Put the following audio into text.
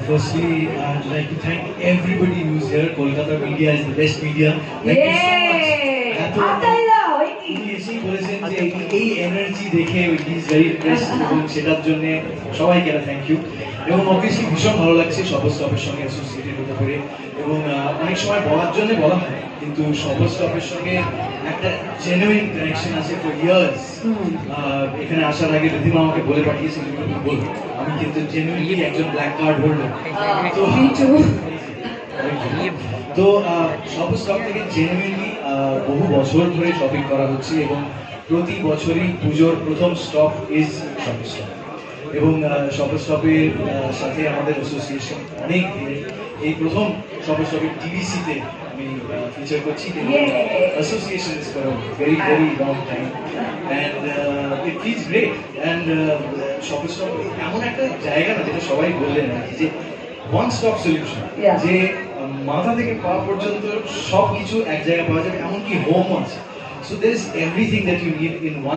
Firstly, I'd like to thank everybody who's here. Kolkata media is the best media. Thank you so much. উনি এসেই বলেছেন যে এই energy দেখে he is very impressed এবং সেটার জন্য সবাইকে থ্যাংক ইউ। এবং অবভিয়াসলি ভীষণ ভালো লাগছে শপথ স্টপের সঙ্গে অ্যাসোসিয়েটেড হতে পারে এবং অনেক সময় বলার জন্য বলা হয় কিন্তু শপথ স্টপের সঙ্গে একটা জেনুইন কানেকশন আছে ফর ইয়ার্স। এখানে আসার আগে রিধিমা আমাকে বলে পাঠিয়েছিল বলবো আমি কিন্তু জেনুইনলি একজন ব্ল্যাক কার্ড হোল্ডার। তো শপথ স্টপ থেকে জেনুইনলি বহু বছর ধরে শপিং করা হচ্ছে এবং প্রতি বছরই পুজোর প্রথম স্টপ ইজ শপথ স্টপ এবং শপথ স্টপের সাথে আমাদের অ্যাসোসিয়েশন অনেক দিনের। এই প্রথম শপথ স্টপের টিভিসিতে আমি ফিচার করছি কিন্তু association is for very very long time and it feels great and শপথ স্টপ এমন একটা জায়গা না যেটা সবাই বললেন আর কি যে ওয়ান স্টপ সলিউশন, যে মাথা থেকে পা পর্যন্ত সব কিছু এক জায়গায় পাওয়া যাবে, এমনকি হোমও আছে। So there is everything that you need in one